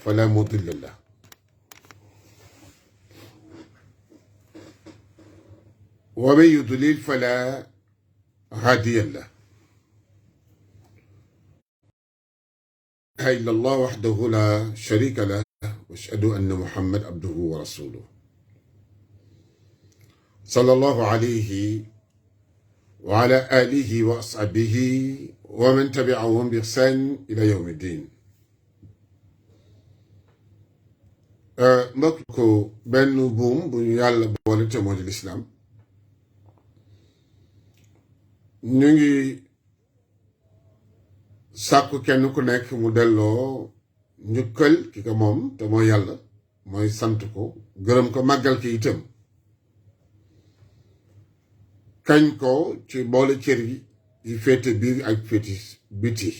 فلا مضل له ومن يضلل فلا هادي له. لا إله إلا الله وحده لا شريك له وأشهد أن محمد عبده ورسوله صلى الله عليه وعلى آله وأصحابه ومن تبعهم بإحسان إلى يوم الدين. mbokk ko benn buum bu ñu yàlla boole te moo di lislaam ñu ngi sàkku kenn ku nekk mu delloo njukkal ki ko moom te mooy yàlla, mooy sant ko, gërëm ko, màggal ki itam, kañ ko ci boole cër yi féete biir ak féete biti.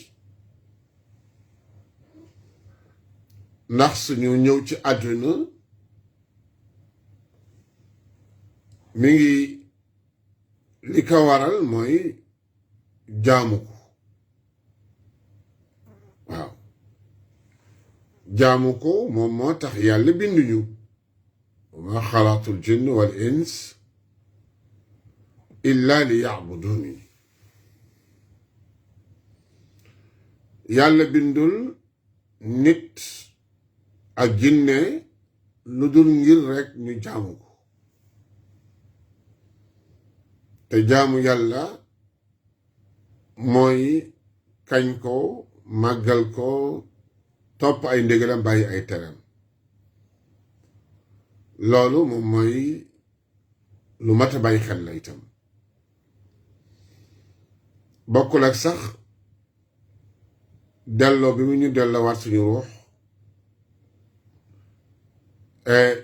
ndax suñu ñëw ci àdduna mi ngi li ko waral mooy jaamu ko. waaw jaamu ko moom moo tax yàlla binduñu wa ma xalaqtul jinn wal ins illa li yacbuduni. yàlla bindul nit ak jinne lu dul ngir rekk ñu jaamu ko. te jaamu yàlla mooy kañ ko, màggal ko, topp ay ndigalam, bàyyi ay teram. loolu moom mooy lu mat a bàyyi xel la itam. bokkul ak sax delloo bi mu ñu delloowaat suñu ruux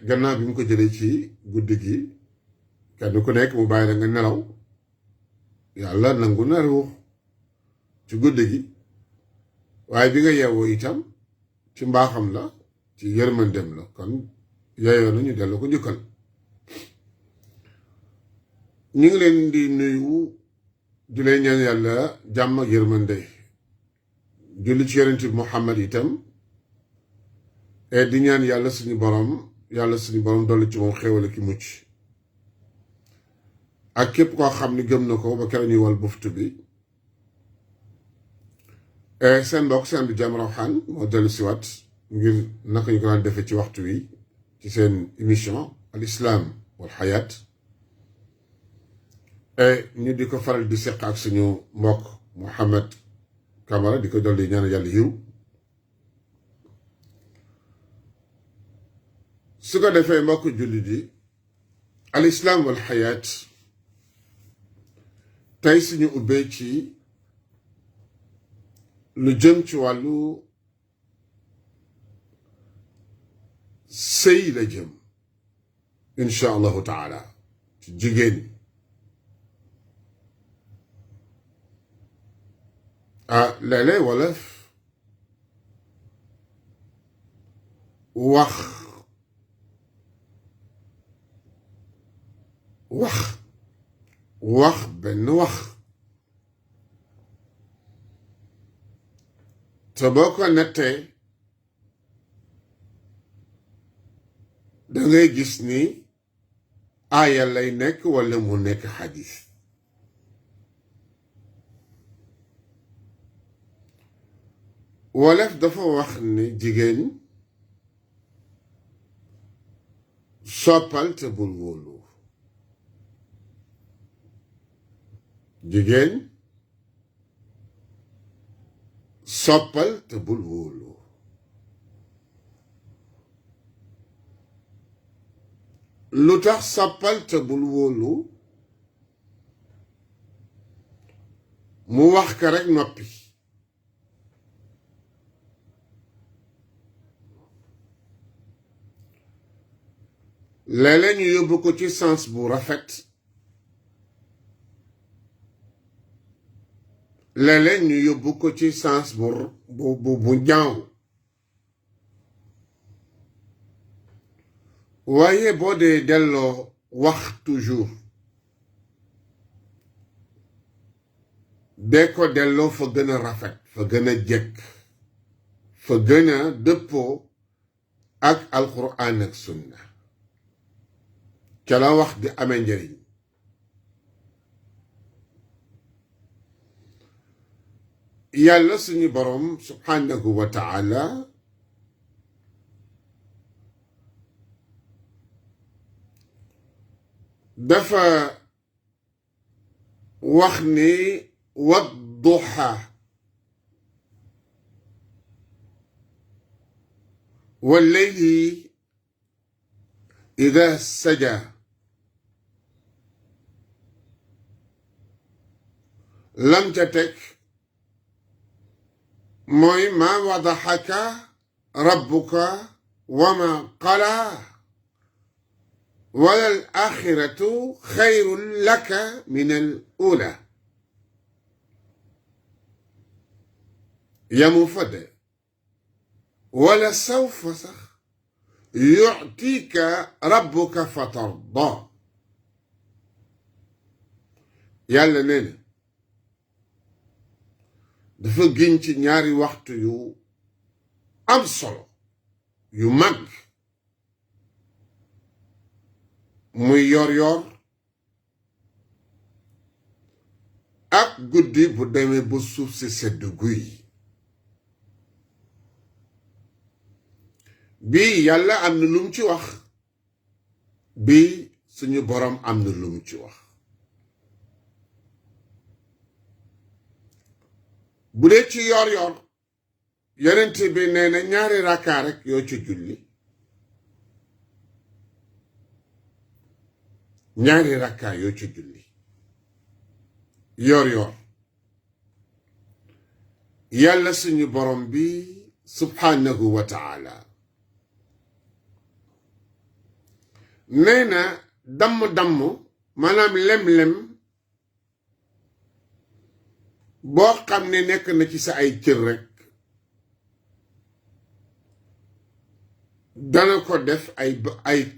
gannaaw bi mu ko jëlee ci guddi gi, kenn ku nekk mu bàyyi la nga nelaw. yàlla nangu na ruux ci guddi gi, waaye bi nga yeewoo itam ci mbaaxam la, ci yërmandem la, kon yeyoo na ñu dellu ko njukkal. ñu ngi leen di nuyu di leen ñaan yàlla jàmm ak yërmande, julli ci yonent bi Muhammad itam, di ñaan yàlla suñu borom dolli ci moom xéewal ki mucc ak képp koo xam ni gëm na ko ba keroog ñuy wal buftu bi. seen mbokk seen bi Jam Rawxaan moo dellu siwaat ngir naka ñu ko daan defee ci waxtu wi ci seen émission al islam wal xayaat, ñu di ko faral di seq ak suñu mbokk Mouhamed Camara, di ko dolli ñaan yàlla yiw. su ko defee mbokk jullit yi, al islam wal xayaat tey suñu ubbee ci lu jëm ci wàllu sëy la jëm incha allahu taala, ci jigéen. léeg-léeg wolof wax benn wax, te boo ko nettee dangay gis ni aaya lay nekk walla mu nekk xadis. wolof dafa wax ni jigéen soppal te bul wóolu. jigéen soppal te bul wóolu. lu tax soppal te bul wóolu? mu wax ka rekk noppi. léeg-léeg ñu yóbbu ko ci sens bu rafet, léeg-léeg ñu yóbbu ko ci sens bu ñaaw. waaye boo dee delloo wax toujours dee ko delloo fa gën a rafet, fa gën a jekk, fa gën a dëppoo ak alquran ak sunna ca la wax di amee njëriñ yàlla suñu boroom subhanahu wa taala dafa wax ni wadduha wallayli ida saja lam ca teg mooy ma wadaxaka rabbuka wa ma qala wala al axiratu xayrun laka min al ula yamu fade wala sawfa sax yuctika rabbuka fatarda yàlla nee na dafa giñ ci ñaari waxtu yu am solo yu mag muy yor-yor ak guddi bu demee ba suuf si sedd guy bii yàlla am na lum ci wax bii suñu boroom am na lum ci wax bu dee ci yor-yor yonent bi nee na ñaari rakkaa rek yoo ci julli ñaari rakkaa yoo ci julli yor-yor yàlla suñu borom bi subhanahu wa taala nee na damm-damm maanaam lem-lem boo xam ne nekk na ci sa ay cër rek dana ko def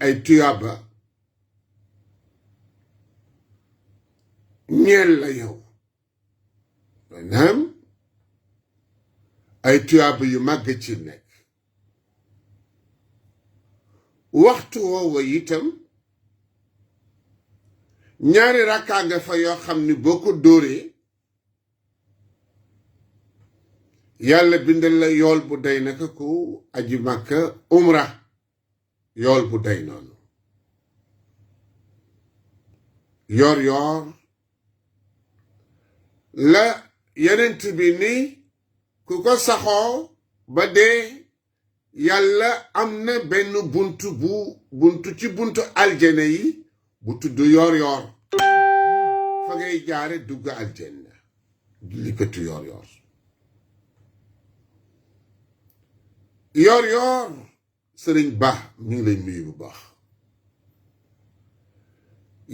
ay tuyaaba ñeel la yow maanaam ay tuyaaba yu màgg ci nekk waxtu woowa itam ñaari rakkaa nga fa yoo xam ni boo ko dóoree yàlla bindal la yool bu day naka ku aji Makka umra yool bu day noonu yor la yenent bi ni ku ko saxoo ba dee yàlla am na benn buntu ci buntu aljana yi bu tudd yor fa ngay jaare dugg aljanna likatu yor sëriñ Ba mi ngi lay nuyu bu baax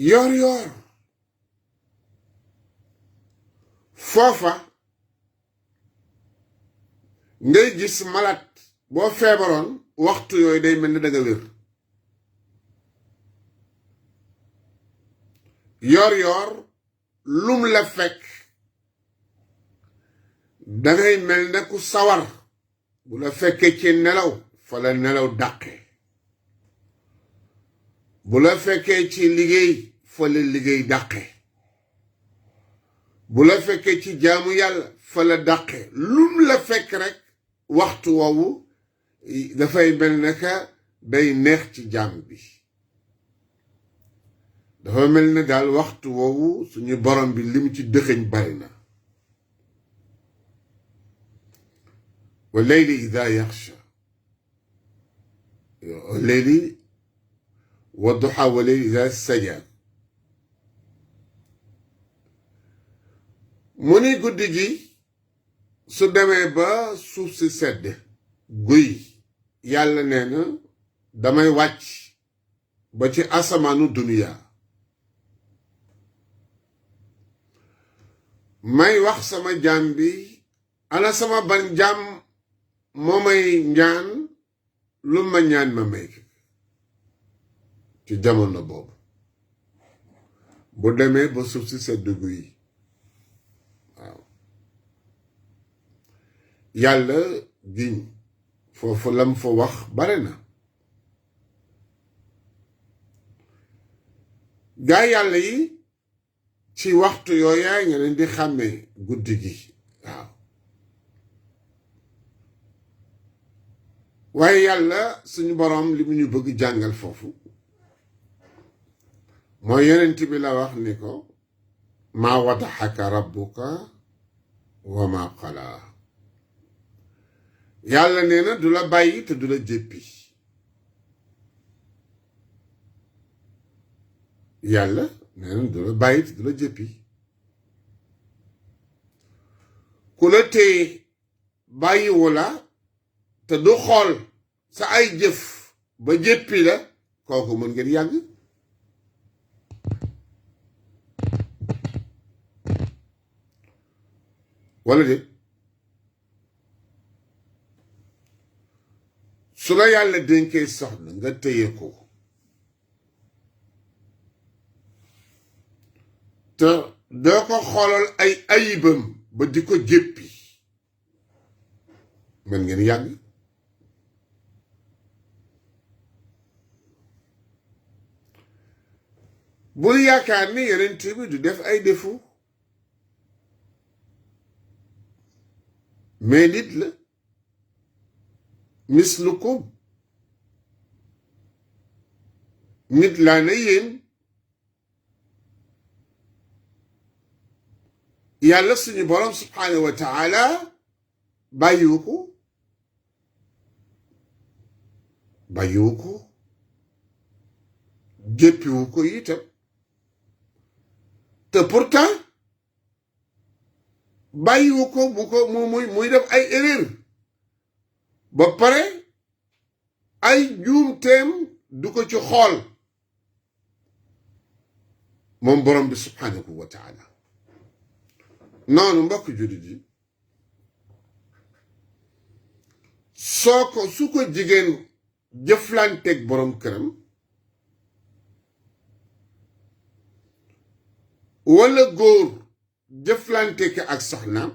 yor foofa ngay gis malat boo feebaroon waxtu yooyu day mel ni da nga wér yor lum la fekk dangay mel ne ku sawar bu la fekkee ci nelaw fa la nelaw dàqe bu la fekkee ci liggéey fa la liggéey dàqe bu la fekkee ci jaamu yàlla fa la dàqe lum la fekk rek waxtu woowu dafay mel ne ka day neex ci jaam bi dafa mel ne daal waxtu woowu suñu borom bi lim ci dëxëñ bari na wa leyli ida yaxsha leyli wa duha wa leyli ida saja mu ni guddi gi su demee ba suuf si sedd guy yàlla nee na damay wàcc ba ci asamaanu duniya may wax sama jaam bi ana sama ban jaam moo may ñaan lu ma ñaan ma may ci jamono boobu bu demee ba suuf si sedd guy waaw yàlla giñ foofu lam fa wax bare na gaa yàlla yi ci waxtu yooya nga leen di xàmmee guddi gi waaw waaye yàlla suñu boroom li mu ñu bëgg jàngal foofu mooy yonent bi la wax ni ko maa wadaxaka rabbuka wa maa qalaa yàlla nee na du la bàyyi te du la jéppi yàlla nee na du la bàyyi te du la jéppi ku la téye bàyyiwu la te du xool sa ay jëf ba jéppi la kooku mën ngeen yàgg wala de su la yàlla dénkee soxna nga téye ko te doo ko xoolal ay ayibam ba di ko jéppi mën ngeen yàgg bul yaakaar ni yonent bi du def ay défaut mais nit la mislukum nit laa na yéen yàlla suñu boroom subhaanahu wa taala bàyyiwu ko jéppiwu ko itam te pourtant bàyyiwu ko muy def ay erreur ba pare ay juumteem du ko ci xool moom borom bi subhaanahu wa taala noonu mbokk jullit yi su ko jigéen jëflanteeg borom këram wala góor jëflanteeg ak soxnaam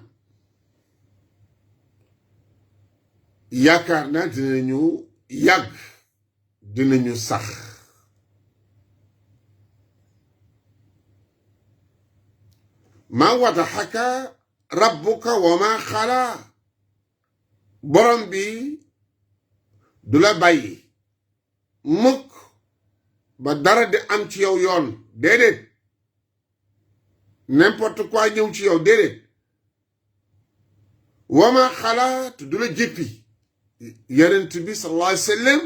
yaakaar naa dinañu yàgg dinañu sax maa wadaxaka rabbuka wa maa xalaa borom bi du la bàyyi mukk ba dara di am ci yow yoon déedéet n'importe quoi ñëw ci yow déedéet wa maa xalaa te du la jéppi yonent bi sallallahu alayhi wa sallam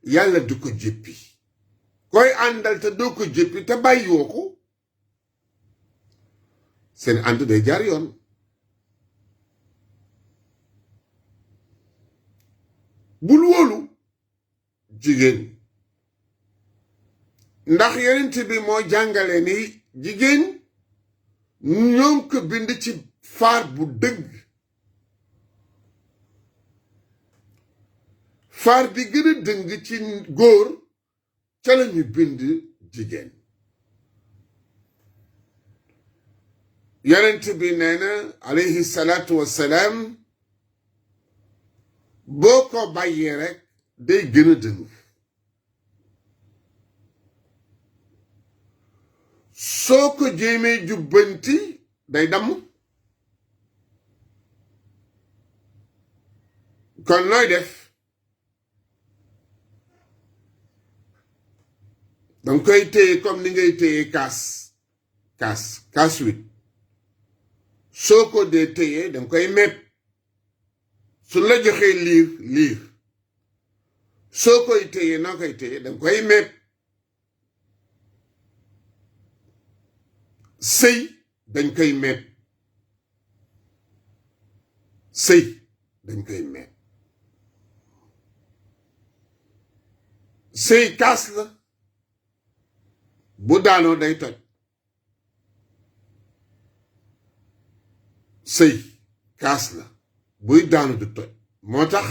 yàlla du ko jéppi koy àndal te doo ko jéppi te bàyyiwoo ko seen ànd day jaar yoon bul wóolu jigéen ndax yonent bi moo jàngale ni jigéen ñoom ko bind ci faar bu dëgg faar bi gën a dëng ci góor ca la ñu bind jigéen yonent bi nee na alayhi salaatu wassalaam boo ko bàyyee rek day gën a dëng soo ko jéemee jubbanti day damm kon looy def danga koy téye comme ni ngay téye kaas wit soo ko dee téye danga koy mepp su la joxee liir soo koy téye noo koy téye danga koy mepp sëy dañ koy mepp sëy dañ koy mepp sëy kaas la bu daanoo day toj sëy kaas la buy daanu du toj moo tax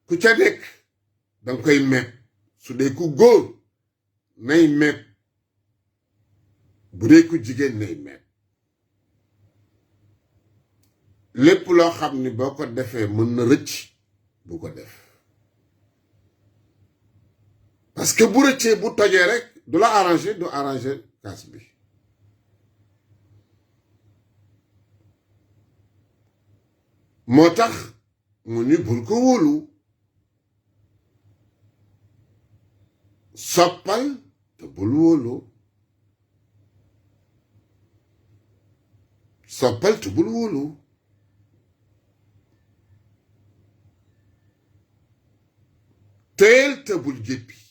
ku ca nekk danga koy mepp su dee ku góor nay mepp bu dee ku jigéen nay mepp lépp loo xam ni boo ko defee mën na rëcc bu ko def parce que bu rëccee bu tojee rek du la arranger du arranger kaas bi moo tax mu ni bul ko wóolu soppal te bul wóolu soppal te bul wóolu teel te bul jéppi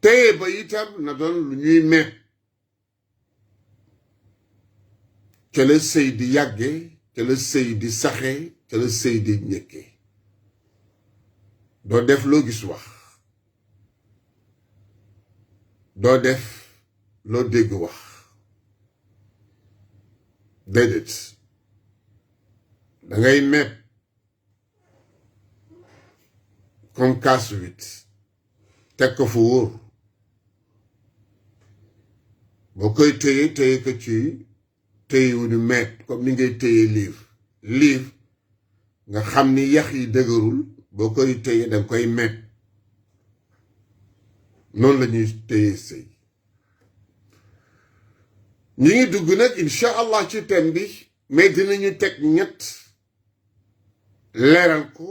téye ba itam na doon lu ñuy meeb ca la sëy di yàgge ca la sëy di saxe ca la sëy di ñëkke doo def loo gis wax doo def loo dégg wax déedéet dangay meeb comme kaas wit teg ko fu wóor boo koy téye ko ci téye wu ñu meeb comme ni ngay téye livre nga xam ni yax yi dëgërul boo koy téye danga koy meeb noonu la ñuy téye sëy ñu ngi dugg nag incha allah ci thème bi mais dinañu teg ñett leeral ko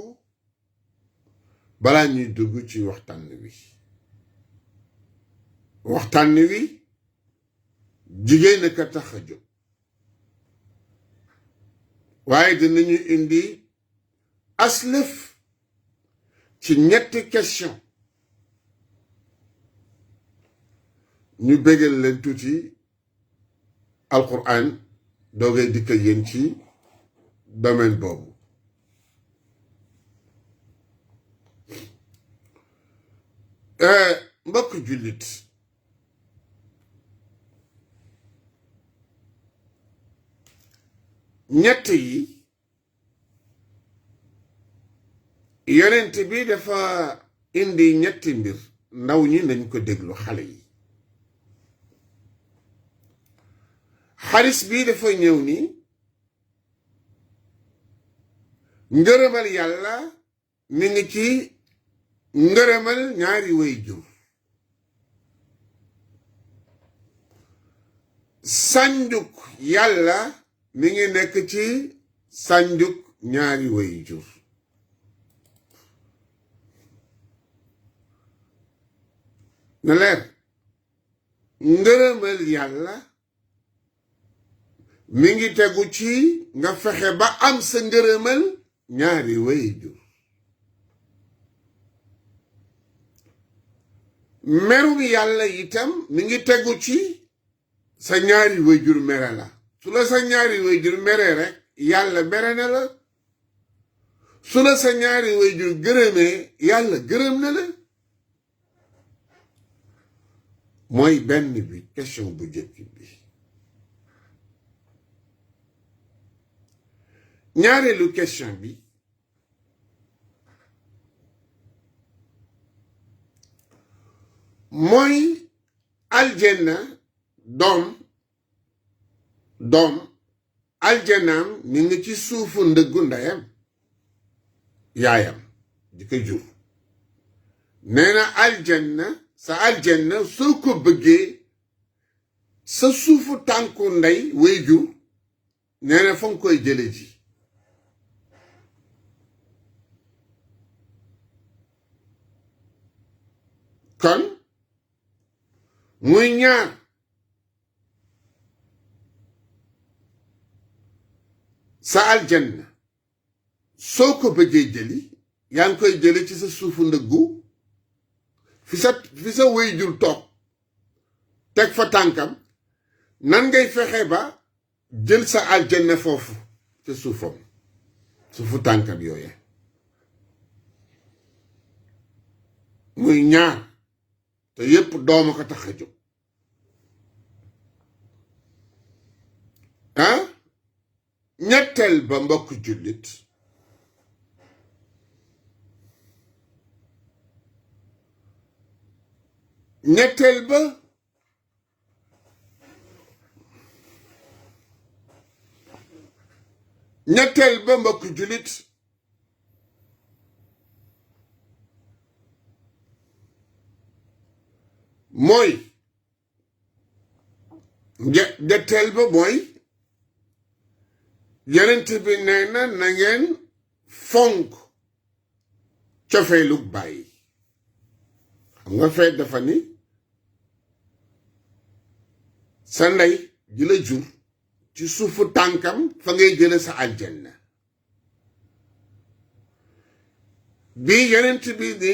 balaa ñuy dugg ci waxtaan wi jigéen a ka tax a jóg waaye dinañu indi aslëf ci ñetti question ñu bégal leen tuuti alquran doogay dikk yéen ci domaine boobu mbokk jullit ñett yi yonent bi dafa indi ñetti mbir ndaw ñi nañ ko déglu xale yi xaris bi dafa ñëw ni ngërëmal yàlla mi ngi ci ngërëmal ñaari waajur sànjuk yàlla mi ngi nekk ci sànjuk ñaari waajur na leer ngërëmal yàlla mi ngi tegu ci nga fexe ba am sa ngërëmal ñaari waajur merum yàlla itam mi ngi tegu ci sa ñaari waajur mere la su la sa ñaari waajur mere rek yàlla mere na la su la sa ñaari waajur gërëmee yàlla gërëm na la mooy benn bi question bu jëkk bi ñaareelu question bi mooy aljanna doom aljanaam mi ngi ci suufu ndëggu ndeyam yaayam di ko jur nee na aljanna soo ko bëggee sa suufu tànku ndey way jur nee na fa nga koy jële ji kon muy ñaar sa aljanna soo ko bëggee jëli yaa ngi koy jële ci sa suufu ndëggu fi sa waajur toog teg fa tànkam nan ngay fexe ba jël sa aljanna foofu ca suufu tànkam yooye muy ñaar te yépp dooma ko tax a jóg ñetteel ba mbokk jullit ñetteel ba mbokk jullit mooy ñetteel ba mooy yonent bi nee na na ngeen fonk cofeelu baay xam nga feet dafa ni sa ndey ji la jur ci suufu tànkam fa ngay jële sa aljanna bi yonent bi ni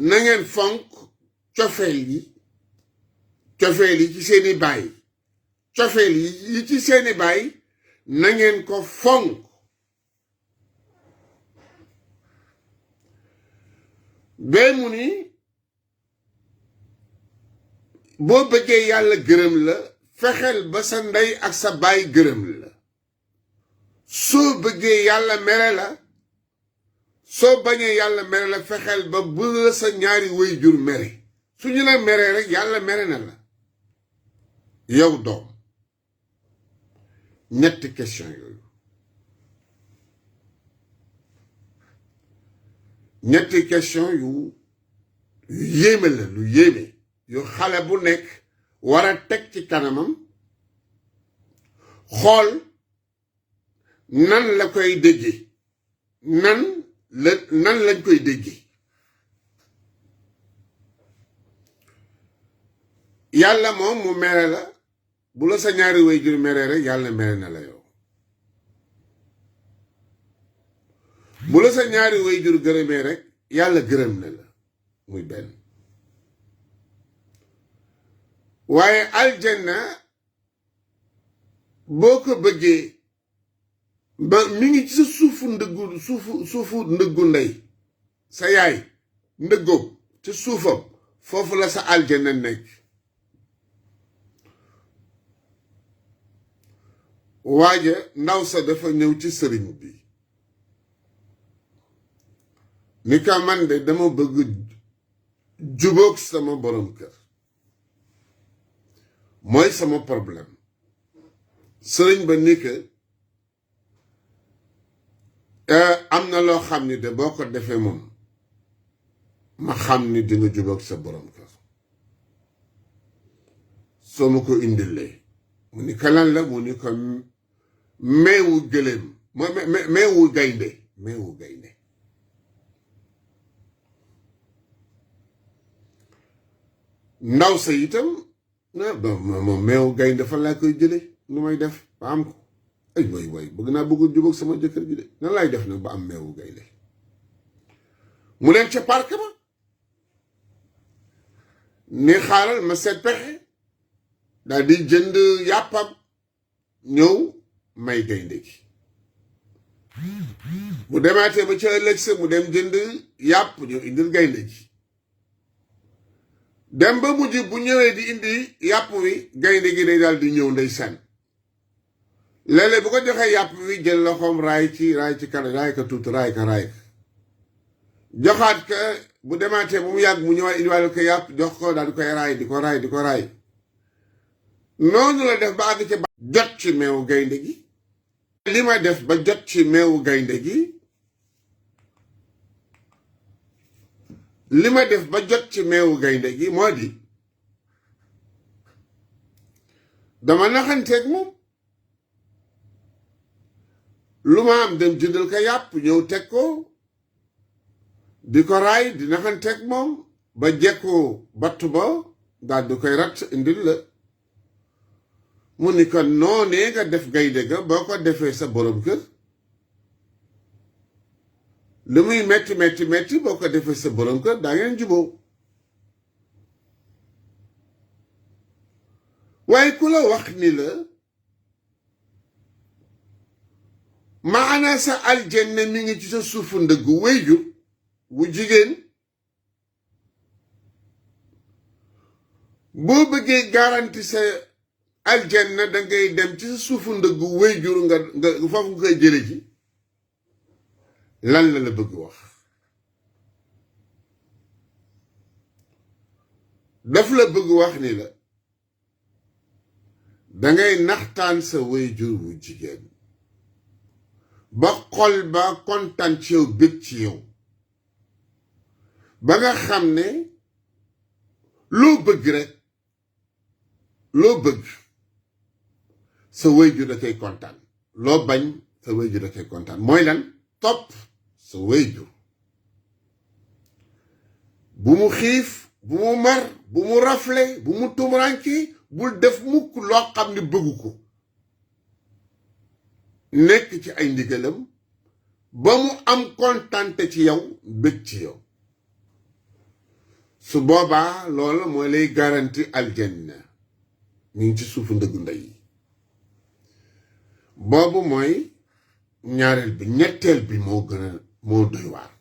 na ngeen fonk cofeel yi ci seeni baay cofeel yi ci seeni baay na ngeen ko fonk bee mu ni boo bëggee yàlla gërëm la fexeel ba sa ndey ak sa baay gërëm la soo bëggee yàlla mere la soo bañee yàlla mere la fexeel ba bu la sa ñaari waajur mere su ñu la meree rek yàlla mere na la yow doom ñetti question yooyu ñetti question yu yéeme la lu yéeme yu xale bu nekk war a teg ci kanamam xool nan la koy déggee nan lañ koy déggee yàlla moom mu mere la bu la sa ñaari waajur mere rek yàlla mere na la yow bu la sa ñaari waajur gërëmee rek yàlla gërëm na la muy benn waaye aljanna boo ko bëggee ba mi ngi ci sa suufu ndëggu ndey sa yaay ndëggoom ci suufam foofu la sa aljanna nekk waaja ndaw sa dafa ñëw ci sëriñ bi ni ka man de dama bëgg jubóog sama borom kër mooy sama problème sëriñ ba ni que am na loo xam ni de boo ko defee moom ma xam ni di nga jubóog sa borom kër soo ma ko indilee mu ni ka lan la mu ni ko meewu gëléem meewu gaynde ndaw sa itam moom meewu gaynde fan laa koy jële nu may def ba am ko ay way bëgg naa bëgg jubóog sama jëkkër ji de nan laay def nag ba am meewu gaynde mu leen ca parc ba ni xaaral ma seet pexe daal di jënd yàppam ñëw may gaynde gi bu demaatee ba ca ëllëg sa mu dem jënd yàpp ñëw indil gaynde gi dem ba mujj bu ñëwee di indi yàpp wi gaynde gi day daal di ñëw ndeysaan léeg-léeg bu ko joxee yàpp wi jël loxoom raay ci kanam raay ka tuuti raay ka joxaat ka bu demaatee ba mu yàgg mu ñëwaat indiwaale ko yàpp jox ko daal di koy raay di ko raay noonu la def ba àgg ci jot ci meewu gaynde gi li ma def ba jot ci meewu gaynde gi li ma def ba jot ci meewu gaynde gi moo di dama naxanteeg moom lu ma am dem jëndal ko yàpp ñëw teg ko di ko raay di naxanteeg moom ba jekkoo battu ba daal di koy rat indil la mu ni ko noonee nga def gaynde ga boo ko defee sa borom kër lu muy metti boo ko defee sa borom kër daa ngeen juboo waaye ku la wax ni la maana sa aljanna mi ngi ci sa suufu ndëggu wéyjur wu jigéen boo bëggee garanti sa aljanna dangay dem ci sa suufu ndëggu wéyjur nga foofu nga koy jële ji lan la bëgg wax daf la bëgg wax ni la dangay naxtaan sa wéyjur wu jigéen ba xol ba kontaan ci yow bëgg ci yow ba nga xam ne loo bëgg rek loo bëgg sa waajur da koy kontaan loo bañ sa waajur da koy kontaan mooy lan topp sa waajur bu mu xiif bu mu mar bu mu rafle bu mu tumuranki bul def mukk loo xam ne bëggu ko nekk ci ay ndigalam ba mu am kontante ci yow bëgg ci yow su boobaa loolu mooy lay garanti aljanna ñu ngi ci suufu ndëggu ndey boobu mooy ñaareel bi ñetteel bi moo doy waar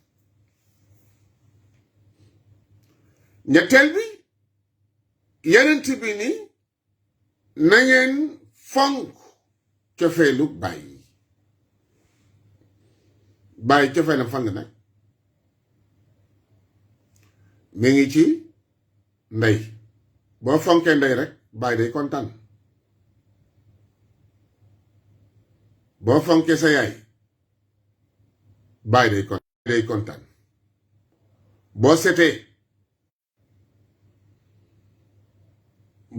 ñetteel bi yenent bi ni na ngeen fonk cofeelu bàyyi bàyyi cofeelam fan la nag mi ngi ci ndey boo fonkee ndey rek bàyyi day kontaan boo fonkee sa yaay bàyyi day kontaan boo setee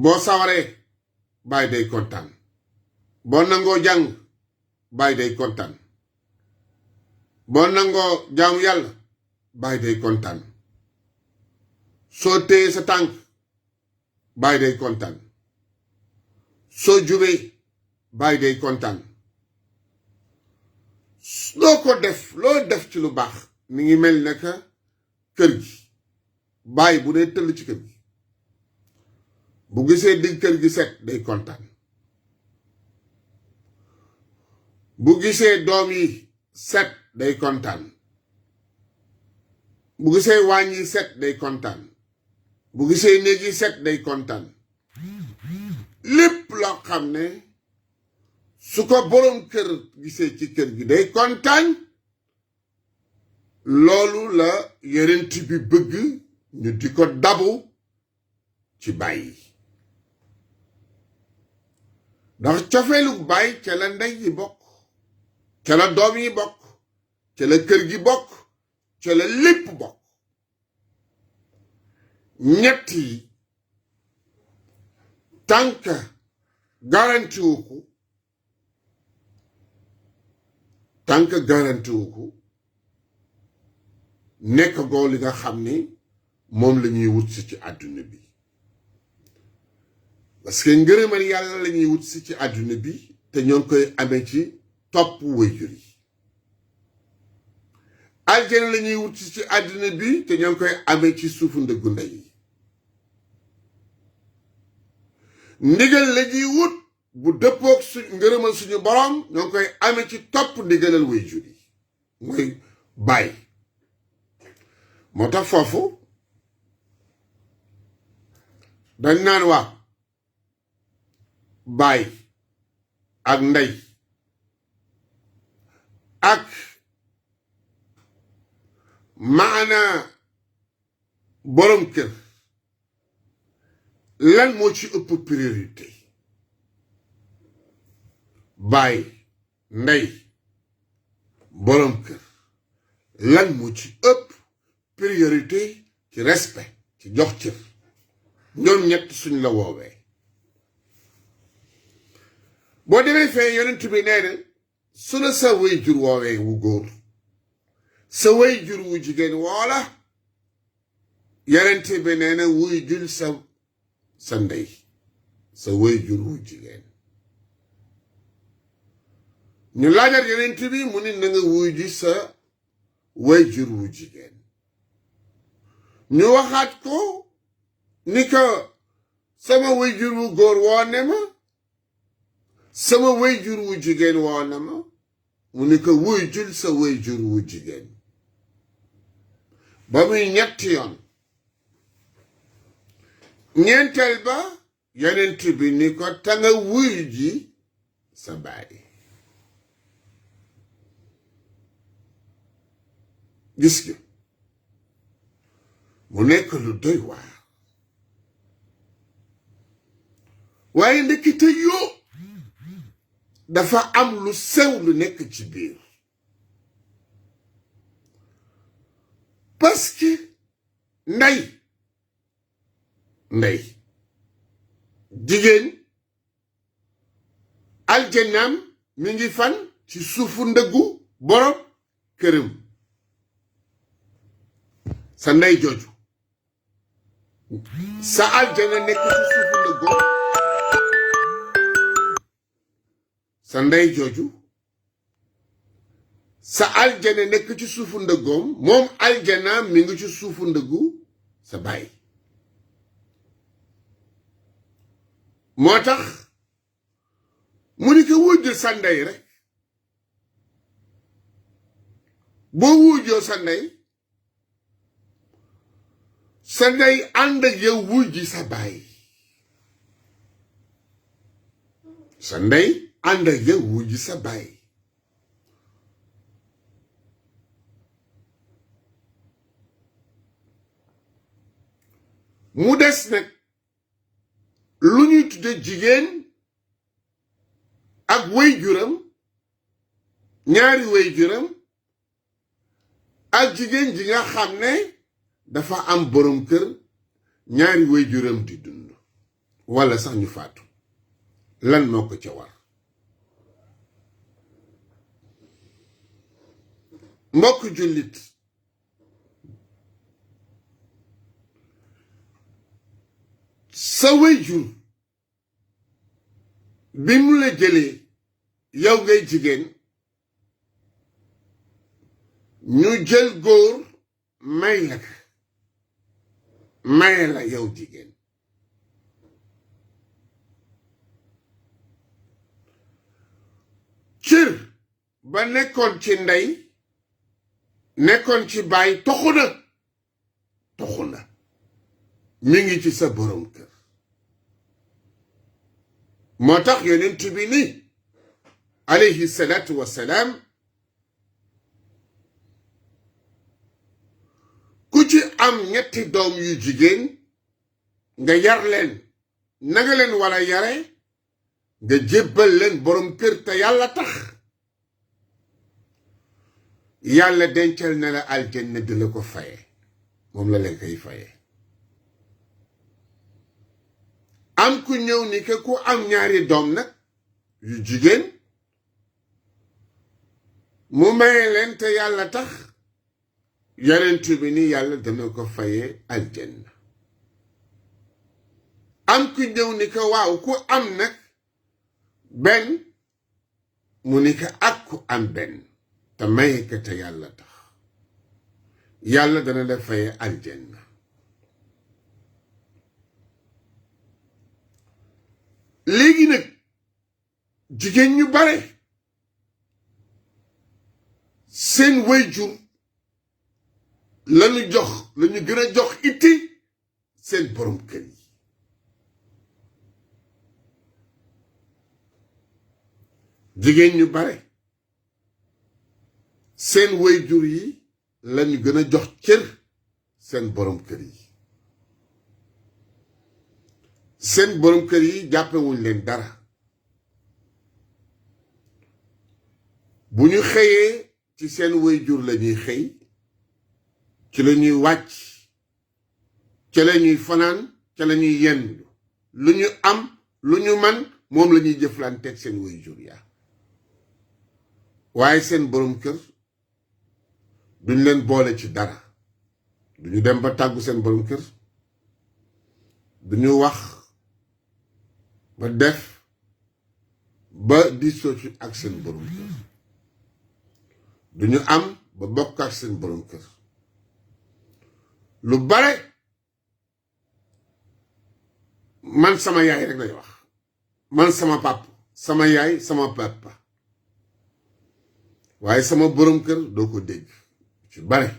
boo sawaree bàyyi day kontaan boo nangoo jàng bàyyi day kontaan boo nangoo jaamu yàlla bàyyi day kontaan soo téye sa tànk bàyyi day kontaan soo jubee bàyyi day kontaan loo def ci lu baax mi ngi mel ne que kër gi bàyyi bu dee tëll ci kër gi bu gisee digg kër gi set day kontaan bu gisee doom yi set day kontaan bu gisee waañ yi set day kontaan bu gisee néeg yi set day kontaan lépp loo xam ne su ko boroom kër gisee ci kër gi day kontaan loolu la yonent bi bëgg ñu di ko dabu ci bàyyi ndax cofeelu bàyyi ca la ndey yi bokk ca la doom yi bokk ca la kër gi bokk ca la lépp bokk ñett yi tànk garantiwu ko nekk goo li nga xam ni moom la ñuy wut si ci àdduna bi parce que ngërëmal yàlla la ñuy wut si ci àdduna bi te ñoo ngi koy amee ci topp waajur yi aljana la ñuy wut si ci àdduna bi te ñoo ngi koy amee ci suufu ndëggu ndey yi ndigal la ñuy wut bu dëppoog ngërëmal suñu borom ñoo ngi koy amee ci topp ndigalal waajur yi mooy bàyyi moo tax foofu dañ naan waa baay ak ndey ak maana borom kër lan moo ci ëpp priorité baay ndey borom kër lan moo ci ëpp priorité ci respect ci jox cër ñoom ñett suñ la woowee boo demee fee yonent bi nee na su la sa waajur woowee wu góor sa waajur wu jigéen woola yonent bi nee na wuy jul sa ndey sa waajur wu jigéen ñu laajal yonent bi mu ni na nga wuy ji sa waajur wu jigéen ñu waxaat ko ni ko sama waajur wu góor woo ne ma sama waajur wu jigéen woo na ma mu ni ko wuy jul sa waajur wu jigéen ba muy ñetti yoon ñeenteel ba yonent bi ni ko ta nga wuy ji sa baay gis nga mu nekk lu doy waar waaye ndekete yoo dafa am lu sew lu nekk ci biir parce que ndey ndey jigéen aljannaam mi ngi fan ci suufu ndëggu borom këram sa ndey jooju sa aljana nekk ci suufu ndëggoom sa ndey jooju sa aljana nekk ci suufu ndëggoom moom aljanaam mi ngi ci suufu ndëggu sa baay moo tax mu ni ko wujjul sa ndey rek boo wujjoo sa ndey ànd ak yow wujji sa baay sa ndey ànd ak yow wujji sa baay mu des nag lu ñuy tudde jigéen ak waajuram ñaari waajuram ak jigéen ji nga xam ne dafa am borom kër ñaari waajuram di dund walla sax ñu faatu lan moo ko ca war mbokk jullit sa waajur bi mu la jëlee yow ngay jigéen ñu jël góor may la ka maye la yow jigéen cër ba nekkoon ci ndey nekkoon ci baay toxu na mi ngi ci sa borom kër moo tax yonent bi ni alayhi salaatu wassalaam ku ci am ñetti doom yu jigéen nga yar leen na nga leen war a yare nga jébbal leen borom kër te yàlla tax yàlla dencal na la aljanna di la ko faye moom la leen koy faye am ku ñëw ni ke ku am ñaari doom nag yu jigéen mu maye leen te yàlla tax yonent bi ni yàlla dana ko faye aljanna am ku ñëw ni ke waaw ku am nag benn mu ni ke ak ku am benn te maye ko te yàlla tax yàlla dana la faye aljanna léegi nag jigéen ñu bare seen waajur lañu gën a jox itti seen borom kër yi jigéen ñu bare seen waajur yi lañu gën a jox cër seen borom kër yi seen borom kër yi jàppewuñ leen dara bu ñu xëyee ci seen waajur lañuy xëy ci lañuy wàcc ci lañuy fanaan ci lañuy yendu lu ñu am lu ñu man moom lañuy jëflanteeg seen waajur yaa waaye seen borom kër duñ leen boole ci dara duñu dem ba tàggu seen borom kër duñu wax ba def ba diisoo ci ak seen borom kër duñu am ba bokk ak seen borom kër lu bare man sama yaay rek lay wax man sama pap sama yaay sama papa waaye sama borom kër doo ko dégg ci bare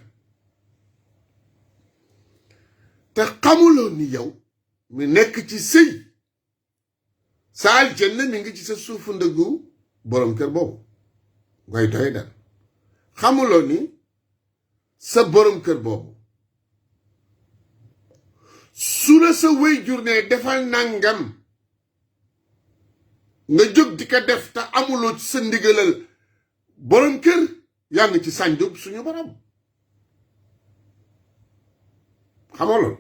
te xamuloo ni yow mi nekk ci sëy sa aljanna mi ngi ci sa suufu ndëggu borom kër boobu ngay doy dal xamuloo ni sa borom kër boobu su la sa waajur ne defal nangam nga jóg di ko def te amuloo ci sa ndigalal borom kër yaa ngi ci sànjub suñu borom xamoo loolu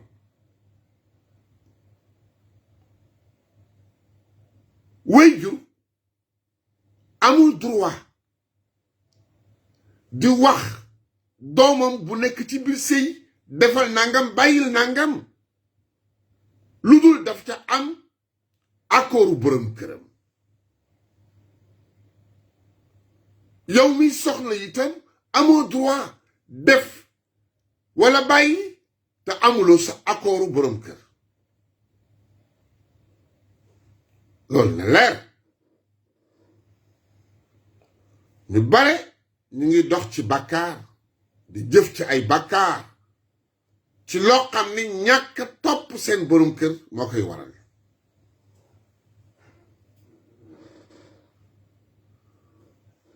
wéyjur amul droit di wax doomam bu nekk ci biir sëy defal nangam bàyyil nangam lu dul daf ca am accordu borom këram. yow mi soxna itam amoo droit def wala bàyyi te amuloo sa accordu borom kër. loolu na leer. ñu bare ñu ngi dox ci bàkkaar di jëf ci ay bàkkaar ci loo xam ni ñàkk topp seen borom kër moo koy waral.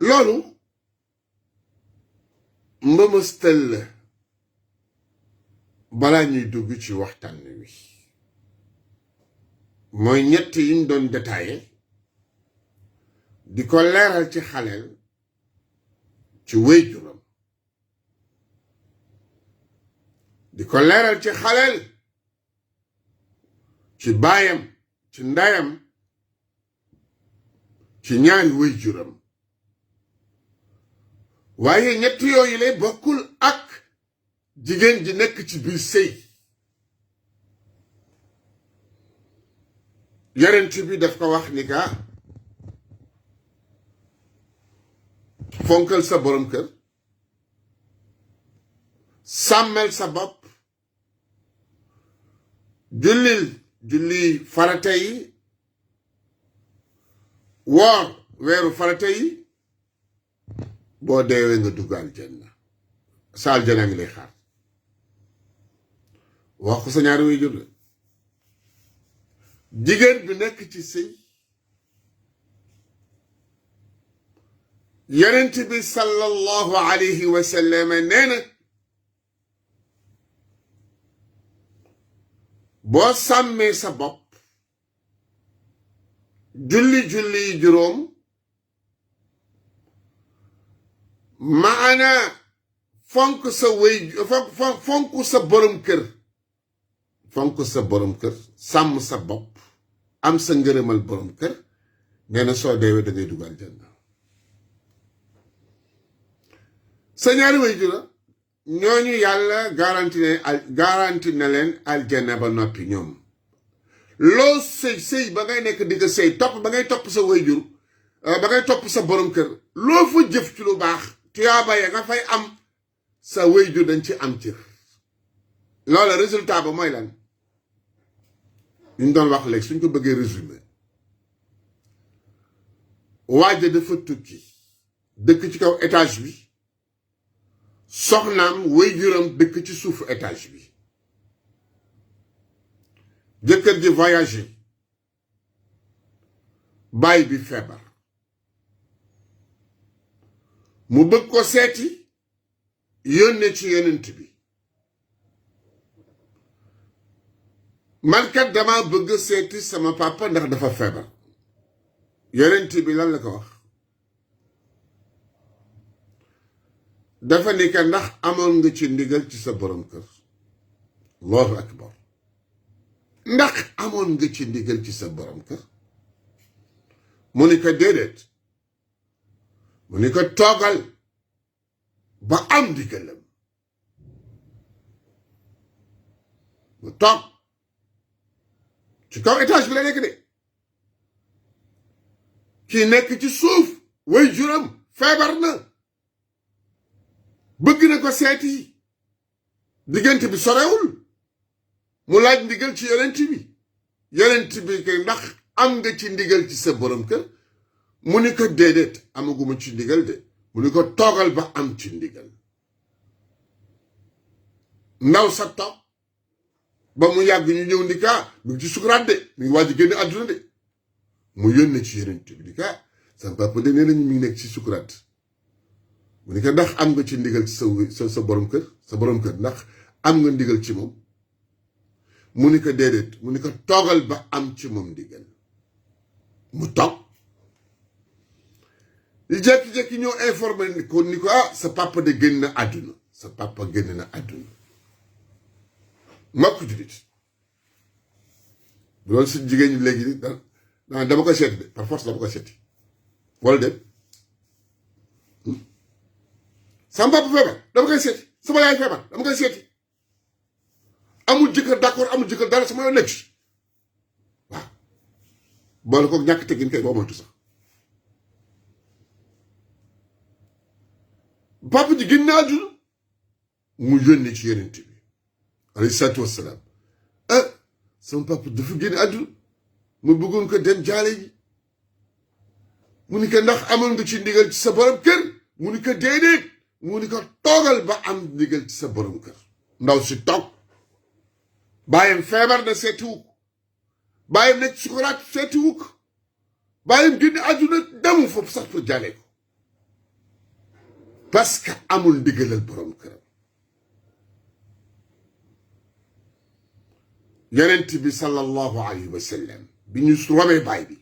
loolu mbëmëstal la balaa ñuy dugg ci waxtaan wi mooy ñett yiñ doon détaillé di ko leeral ci xaleel ci wéyjuram di ko leeral ci xaleel ci baayam ci ndayam ci ñaari wéyjuram waaye ñett yooyu lay bokkul ak jigéen ji nekk ci biir sëy. yonent bi daf ko wax ni ka fonkal sa borom kër sàmmel sa bopp julli farata yi woor weeru farata yi boo deewee nga dugg aljanna sa aljanna ngi lay xaar. wax ko sa ñaari way jur la. jigéen bi nekk ci sëy yonent bi sallallahu alayhi wa sallam nee na boo sàmmee sa bopp julli juróom maana fonk sa wéy fonk sa borom kër sàmm sa bopp am sa ngërëmal borom kër nee na soo deewee da ngay dugal aljanna. sa ñaari waajur la ñooñu yàlla garanti na leen aljanna ba noppi ñoom. loo sëy ba ngay nekk di nga sëy topp ba ngay topp sa waajur ba ngay topp sa borom kër loo fa jëf ci lu baax tuyaaba ya nga fay am sa waajur dañ ci am cër. loola résultat ba mooy lan ñu doon wax léegi suñ ko bëggee résumé waaja dafa tukki dëkk ci kaw étage bi soxnaam waajuram dëkk ci suufu étage bi jëkkër ji voyagé baay bi feebar mu bëgg ko seeti yónnee ci yonent bi man kat dama bëgg seeti sama papa ndax dafa feebar yonent bi lan la ko wax dafa ni ka ndax amoon nga ci ndigal ci sa borom kër. allahu akbar. ndax amoon nga ci ndigal ci sa borom kër mu ni ko déedéet mu ni ko toogal ba am ndigalam mu toog ci kaw étage bi la nekk de kii nekk ci suuf waajuram feebar na bëgg na ko seeti diggante bi sorewul mu laaj ndigal ci yonent bi kay ndax am nga ci ndigal ci sa borom kër mu ni ko déedéet amaguma ci ndigal de mu ni ko toogal ba am ci ndigal. ndaw sa toog ba mu yàgg ñu ñëw ni kaa mu ngi ci sukuraat de mu ngi waaj a génn àdduna de mu yónnee ci yonent bi ni kaa sama papa de nee nañu mi ngi nekk ci sukuraat mu ni ko ndax am nga ci ndigal ci sa borom kër ndax am nga ndigal ci moom mu ni ko déedéet mu ni ko toogal ba am ci moom ndigal mu toog li jékki-jékki ñëw informé ni ko sa papa de génn na àdduna mbokk julit bu doon si jigéen ñi léegi dama koy seeti de par force dama koy seeti wala de sama papa feebar dama koy seeti sama yaay feebar dama koy seeti amul jëkkër d'accord amul jëkkër dara sama yoon nekk ci waaw boole ko ñàkk teggin kay boo moytu sax papa ji génn àdduna mu yónni ci yonent bi alayhi salaatu wassalaam sama papa dafa génn àdduna mu bëggoon ko dem jaale ji mu ni ko ndax amoon nga ci ndigal ci sa borom kër mu ni ko déedéet mu ni ko toogal ba am ndigal ci sa borom kër ndaw si toog bàyyam feebar na seetiwu ko bàyyam nekk sukuraat seetiwu ko bàyyam génn àdduna demu foofu sax pour jaale ko parce que amul ndigalal borom këram yonent bi sallallahu alayhi wa sallam bi ñu robee baay bi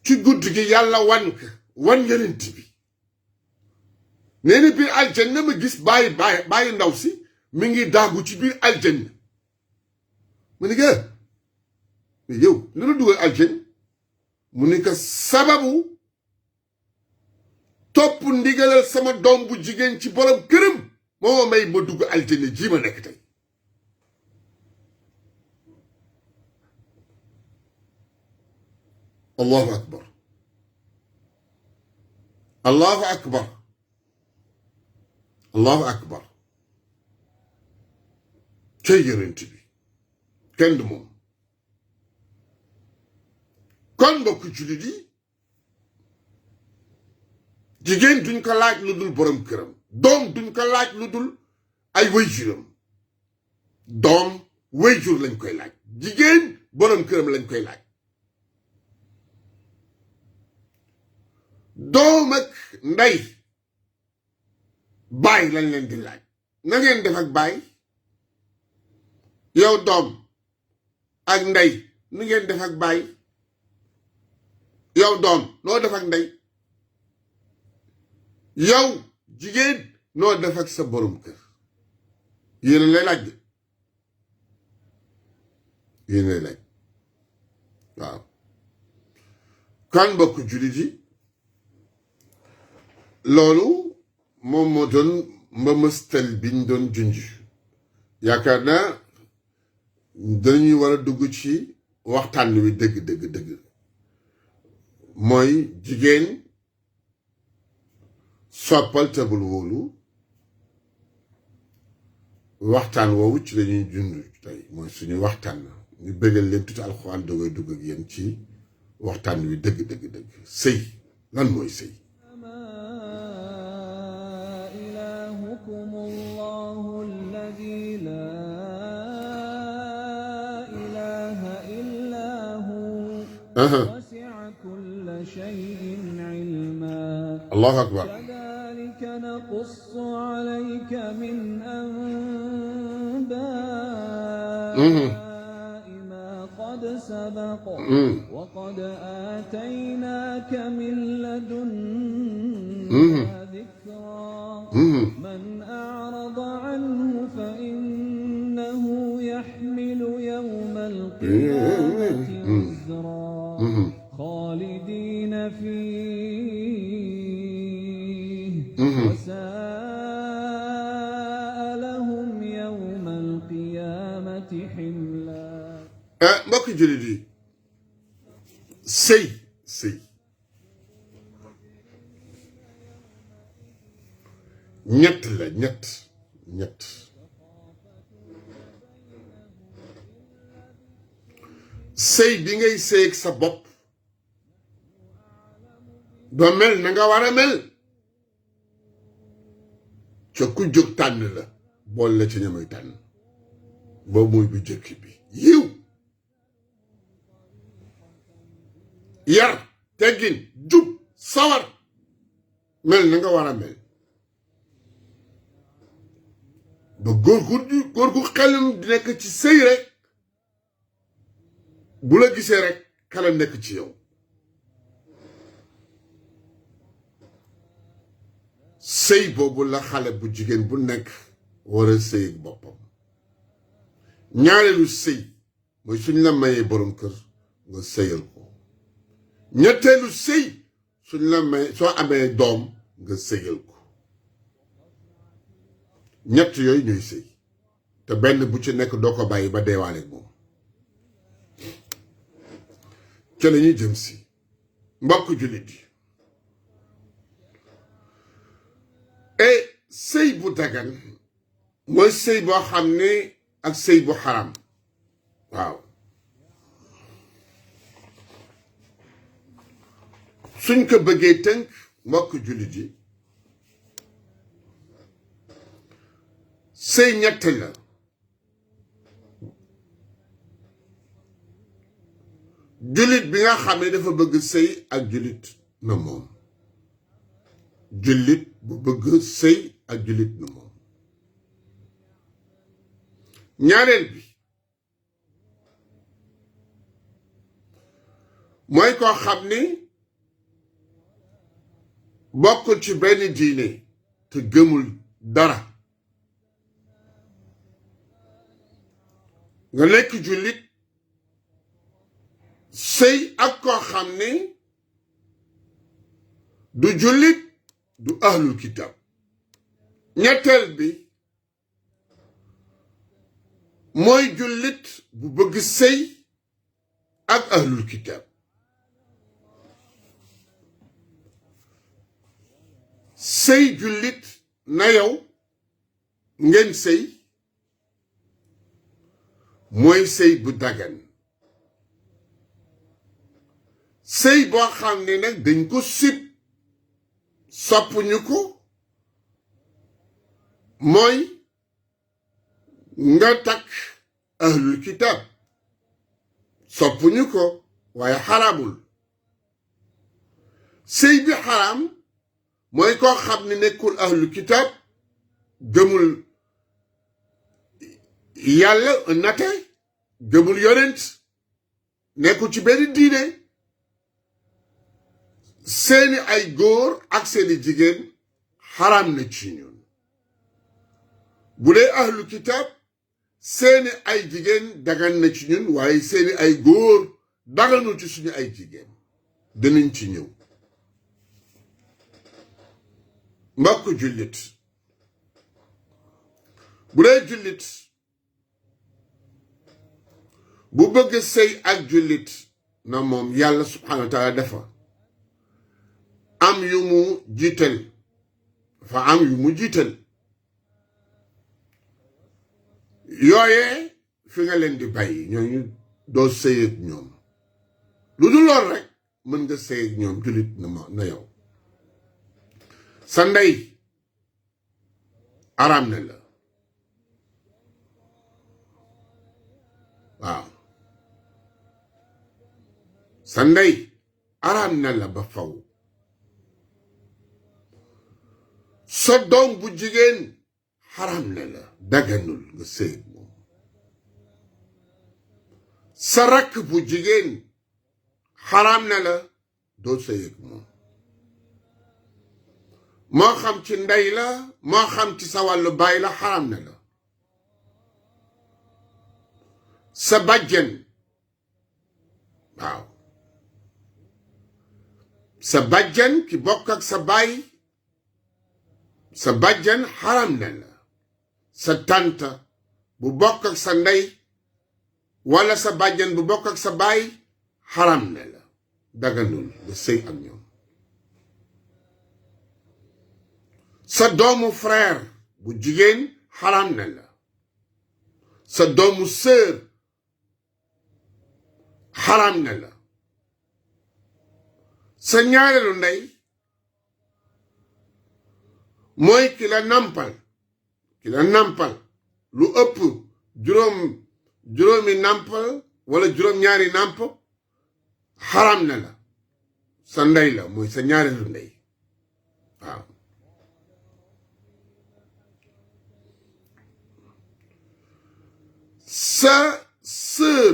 ci guddi gi yàlla wan yonent bi nee na biir aljanna ma gis bàyyi ndaw si mi ngi daagu ci biir aljanna mu ni ko yow lu la dugal aljanna mu ni ko sababu topp ndigalal sama doom bu jigéen ci borom këram moo may ma dugg aljanna ji ma nekk tey allahu akbar allahu akbar allahu akbar cay yonent bi kenn du moom kon mbokk jullit yi jigéen duñ ko laaj lu dul borom këram doom duñ ko laaj lu dul ay wayjuram doom wayjur lañ koy laaj jigéen borom këram lañ koy laaj doom ak ndey baay lañ leen di laaj na ngeen def ak baay yow doom ak ndey nu ngeen def ak baay yow doom noo def ak ndey yow jigéen noo def ak sa borom kër yéen lay laaj de yéen lay laaj waaw kan mbokk jullit yi loolu moom moo doon mbëmëstal biñ doon junj yaakaar naa dañuy war a dugg ci waxtaan wi dëgg mooy jigéen soppal te bul wóolu waxtaan woowu ci lañuy junj tey mooy suñu waxtaan ñu bëggal leen tuuti alxuraan doogay dugg ak yéen ci waxtaan wi dëgg sëy lan mooy sëy وسع كل شيء علما الله أكبر كذلك نقص عليك من أنباء ما قد سبق وقد آتيناك من لدنا ذكرا من أعرض عنه فإنه يحمل يوم القيامة وزرا خالدين فيه وساء لهم يوم القيامة حملا mbokk jullit yi sëy ñett la ñett sëy bi ngay sëy ak sa bopp ba mel na nga war a mel ca ku jóg tànn la bool la ci ñamay tànn boobu mooy bu jëkk bi yiw yar teggin jub sawar mel na nga war a mel ba góor gu xelam di nekk ci sëy rek bu la gisee rek xelam nekk ci yow sëy boobu la xale bu jigéen bu nekk war a sëy ak boppam ñaareelu sëy mooy suñ la mayee borom kër nga sëyal ko ñetteelu sëy suñ la may soo amee doom nga sëyal ko ñett yooyu ñooy sëy te benn bu ci nekk doo ko bàyyi ba deewaale moom ca la ñuy jëm si mbokk jullit yi et sëy bu dagan mooy sëy boo xam ne ak sëy bu xaram waaw suñ ko bëggee tënk mbokk jullit yi sëy ñett la jullit bi nga xam ne dafa bëgg sëy ak jullit na moom jullit bu bëgg sëy ak jullit na moom ñaareel bi mooy koo xam ni bokkul ci benn diine te gëmul dara nga nekk jullit sëy ak koo xam ni du jullit du ahlul kitab ñetteel bi mooy jullit bu bëgg sëy ak ahlul kitab sëy jullit na yow ngeen sëy mooy sëy bu dagan sëy boo xam ne nag dañ ko sib soppuñu ko mooy nga takk ahlul kitab soppuñu ko waaye xaraamul sëy bi xaraam mooy koo xam ne nekkul ahlul kitab gëmul yàlla nate gëmul yonent nekkul ci benn diine seeni ay góor ak seeni jigéen xaraam na ci ñun bu dee ahlu kitab seeni ay jigéen dagan na ci ñun waaye seeni ay góor daganul ci suñu ay jigéen dinañ ci ñëw mbokk jullit bu dee jullit bu bëgg sëy ak jullit na moom yàlla subhanahu wa taala dafa am yu mu jiital dafa am yu mu jiital yooyee fi nga leen di bàyyi ñooñu doo sëy ak ñoom lu dul lool rek mën nga sëy ak ñoom jullit na yow sa ndey araam na la waaw sa ndey araam na la ba faw sa doom bu jigéen xaraam na la daganul nga sëy ak moom sa rakk bu jigéen xaraam na la doo sëy ak moom moo xam ci ndey la moo xam ci sa wàllu baay la xaraam na la sa bàjjen waaw sa bàjjen ki bokk ak sa baay sa bàjjen xaram na la sa tànta bu bokk ak sa ndey wala sa bàjjen bu bokk ak sa baay xaram na la daganul nga sëy ak ñoom sa doomu frère bu jigéen xaram na la sa doomu sœur xaram na la sa ñaareelu ndey mooy ki la nampal lu ëpp juróomi nampal wala juróom-ñaari namp xaram na la sa ndey la mooy sa ñaareelu ndey waaw sa sœur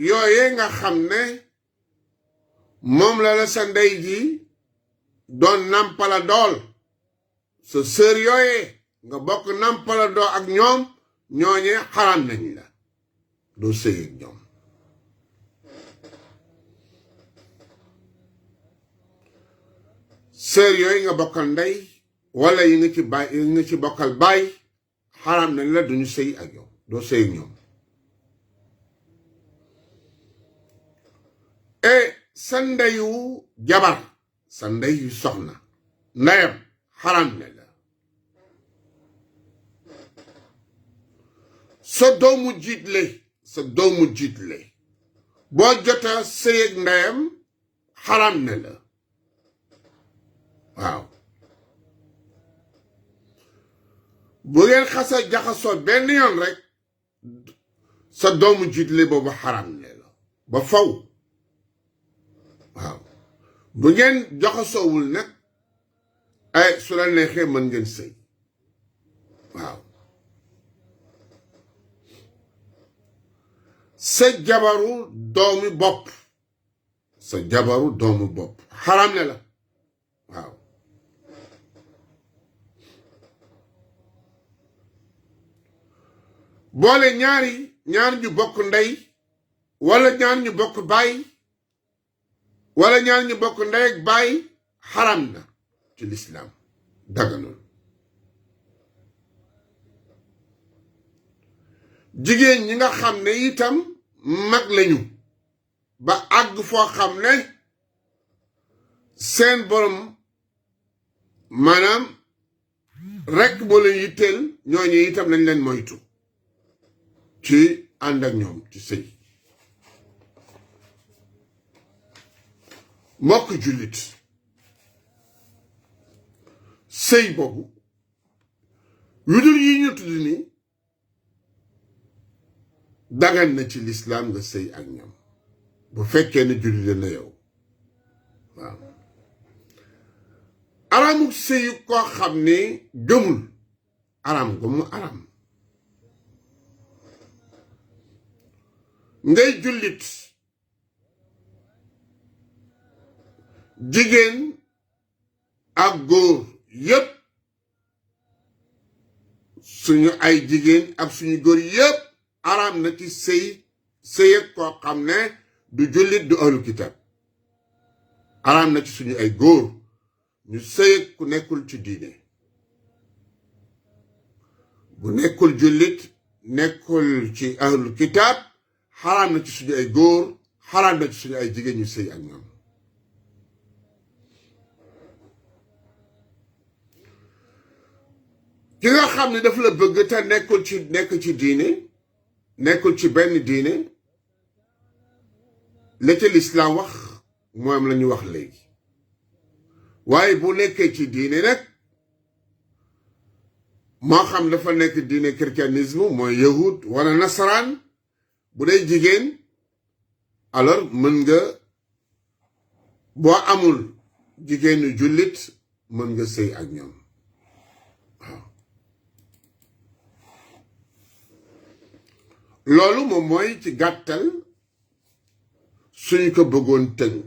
yooye nga xam ne moom la sa ndey ji doon nampala dool sa sœur yooye nga bokk nampala doo ak ñoom ñooñe xaraam nañ la doo sëy ak ñoom sœur yooyu nga bokkal ndey wala yi nga ci bokkal baay xaraam nañ la duñu sëy ak yow doo sëy ak ñoom sa ndeyu jabar sa ndeyu soxna ndeyam xaraam na la sa doomu jiitle boo jota sëy ak ndeyam xaraam na la waaw bu ngeen xasa jaxasoo benn yoon rek sa doomu jiitle boobu xaraam na la ba faw waaw bu ngeen jaxasoowul nag ay su la neexee mën ngeen sëy waaw sa jabaru doomu bopp xaraam na la waaw boole ñaar ñu bokk ndey wala ñaar ñu bokk baay wala ñaar ñu bokk ndey ak baay xaraam na ci lislaam daganul jigéen ñi nga xam ne itam mag lañu ba àgg foo xam ne seen borom maanaam rekk boo leen yitteel ñooñu itam nañ leen moytu ci ànd ak ñoom ci sëy mbokk jullit sëy boobu yu dul yi ñu tudd ni dagan na ci lislaam nga sëy ak ñoom bu fekkee ne jullit na yow waaw araamuk sëy koo xam ne gëmul araam gu araam ngay jullit jigéen ak góor yépp suñu ay jigéen ak suñu góor yépp araam na ci sëy ak koo xam ne du jullit du ahlu kitab araam na ci suñu ay góor ñu sëy ak ku nekkul ci diine bu nekkul jullit nekkul ci ahlu kitab xaraam na ci suñu ay góor xaraam na ci suñu ay jigéen ñu sëy ak ñoom ki nga xam ne daf la bëgg te nekk ci diine nekkul ci benn diine la ca lislaam wax moom la ñu wax léegi waaye bu nekkee ci diine nag moo xam dafa nekk diine christianisme mooy yahud wala nasaraan bu dee jigéen alors mën nga boo amul jigéenu jullit mën nga sëy ak ñoom waaw loolu moom mooy ci gàttal suñ ko bëggoon tënk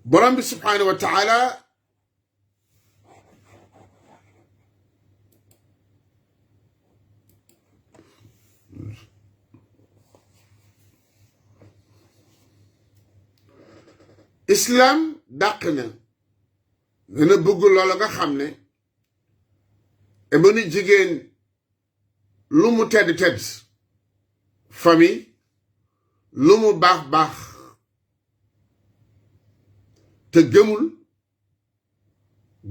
borom bi subhaanahu wa taala islam dàq na gën a bëgg loolu nga xam ne ba ni jigéen lu mu tedd famille lu mu baax te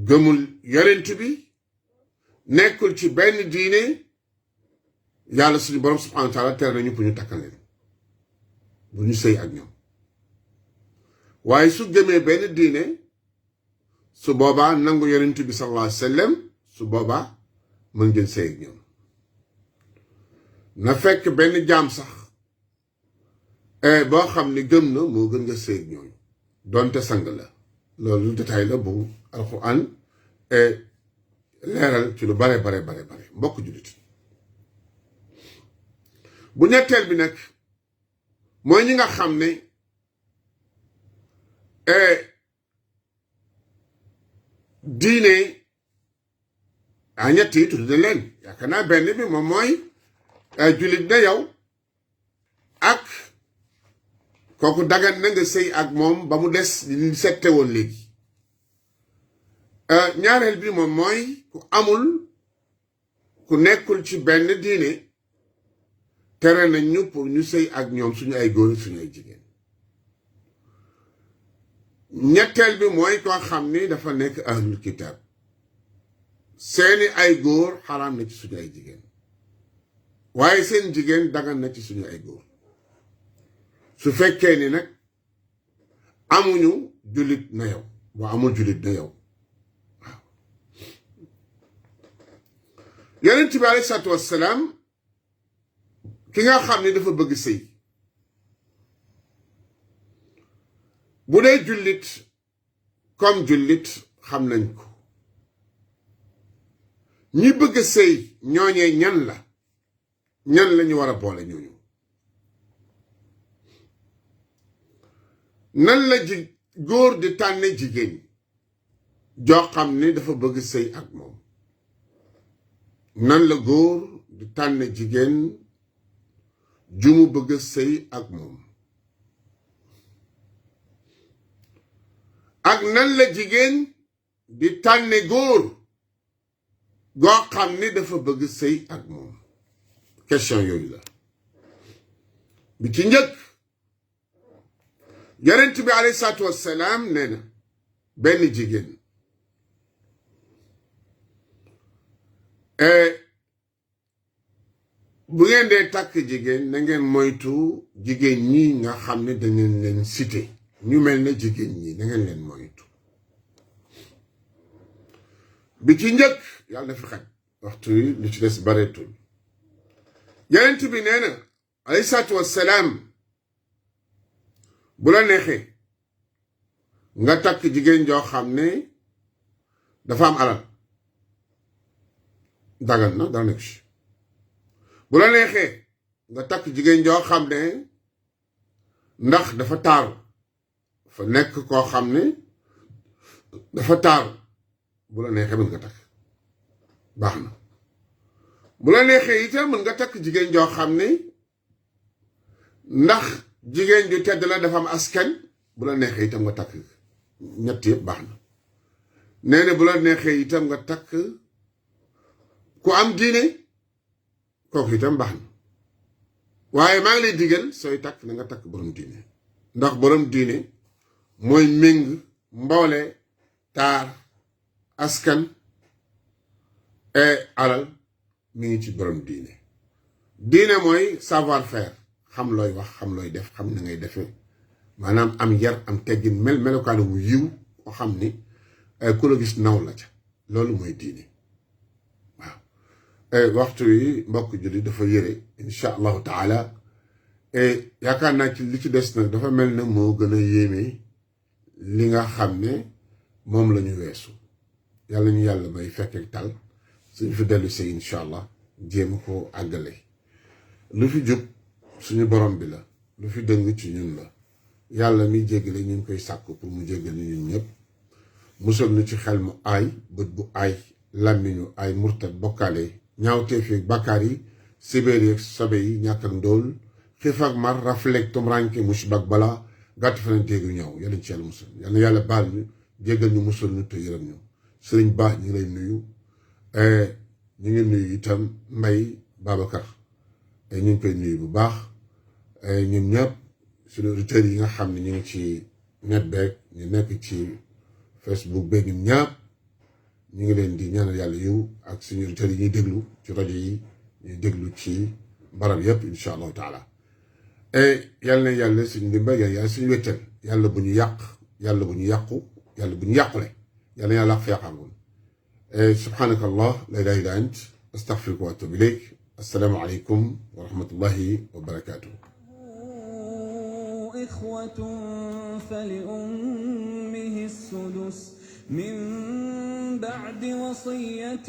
gëmul yonent bi nekkul ci benn diine yàlla suñu borom subhanahu wa taala tere nañu pour ñu takkal leen bu ñu sëy ak ñoom waaye su gëmee benn diine su boobaa nangu yonent bi sallallahu alayhi wa sallam su boobaa mën ngeen sëy ak ñoom na fekk benn jaam sax boo xam ne gëm na moo gën nga sëy ak ñooñu donte sang la loolu détail la bu alquran leeral ci lu bare mbokk jullit bu ñetteel bi nag mooy ñi nga xam ne diine ñett yi tudd na leen yaakaar naa benn bi moom mooy jullit na yow ak kooku dagan na nga sëy ak moom ba mu des li sette woon léegi ñaareel bi moom mooy ku nekkul ci benn diine tere nañ ñu pour ñu sëy ak ñoom suñu ay góor suñu ay jigéen ñetteel bi mooy koo xam ni dafa nekk ahlul kitaab seeni ay góor xaraam na ci suñu ay jigéen waaye seen jigéen dagan na ci suñu ay góor su fekkee ni nag amuñu jullit na yow boo amul jullit na yow waaw yonent bi alayhi salaatu wassalaam ki nga xam ne dafa bëgg sëy bu dee jullit comme jullit xam nañ ko ñi bëgg sëy ñooñee ñan la ñu war a boole ñooñu nan la góor di tànne jigéen joo xam ne dafa bëgg sëy ak moom nan la góor di tànne jigéen ju mu bëgg sëy ak moom ak nan la jigéen di tànne góor goo xam ne dafa bëgg sëy ak moom question yooyu la bi ci njëkk yonent bi alayhi salaatu wassalaam nee na benn jigéen bu ngeen dee takk jigéen na ngeen moytu jigéen ñi nga xam ne dangeen leen cité ñu mel ne jigéen ñi na ngeen leen moytu bi ci njëkk yàlla na fi xaj waxtu yi lu ci des bareetul yonent bi nee na alayhi salaatu wassalaam bu la neexee nga takk jigéen joo xam ne dafa am alal dagan na dara nekk ci bu la neexee nga takk jigéen joo xam ne ndax dafa taaru dafa nekk koo xam ne dafa taaru bu la neexee mën nga takk baax na bu la neexee itam mën nga takk jigéen joo xam ne ndax jigéen ju tedd la dafa am askan bu la neexee itam nga takk ñett yëpp baax na nee na bu la neexee itam nga takk ku am diine kooku itam baax na waaye maa ngi lay digal sooy takk na nga takk borom diine ndax borom diine mooy méng mboole taar askan et alal mi ngi ci borom diine diine mooy savoir faire xam looy wax xam looy def xam na ngay defee maanaam am yar am teggin melokaanu wu yiw koo xam ni ku la gis naw la ca loolu mooy diine waaw waxtu yi mbokk julli dafa yëre insha allahu taala yaakaar naa ci li ci des nag dafa mel ne moo gën a yéeme li nga xam ne moom la ñu weesu yàlla ñu yàlla may fekk ak tal suñu fi dellu see insha allah jéem ko àggale lu fi jub suñu borom bi la lu fi dëng ci ñun la yàlla mi jéggale ñu ngi koy sàkk pour mu jéggal ñun ñëpp musal nu ci xel mu aay bët bu aay làmmiñu aay murtad bokkaale ñaawteef yi bakkaar yi sibéer yi sobe yi ñàkk ak ndóol xiif ak mar rafleeg tumranke musiba ak bala gàtt fananteegu ñëw yàlla ci yàlla musal yàlla yàlla baal ñu jéggal ñu musal ñu te yërëm ñu sëriñ baax ñu ngi lay nuyu ñu ngi nuyu itam Mbay Babacar ñu ngi koy nuyu bu baax ñun ñëpp suñu auditeurs yi nga xam ne ñu ngi ci net beeg ñu nekk ci Facebook beeg ñun ñëpp ñu ngi leen di ñaanal yàlla yiw ak suñu auditeurs yi ñuy déglu ci rajo yi ñuy déglu ci barab yëpp incha allahu taala yàlla na yàlla suñu ndimbal yàlla suñu wéttal yàlla bu ñu yàq yàlla bu ñu yàqu yàlla bu ñu yàqule yàlla na yàlla ak feexaangoon subhanaka allah la ilaha illa ant astaghfiruka wa atubu ilayk السلام عليكم ورحمة الله وبركاته. إخوة فلأمه السدس من بعد وصية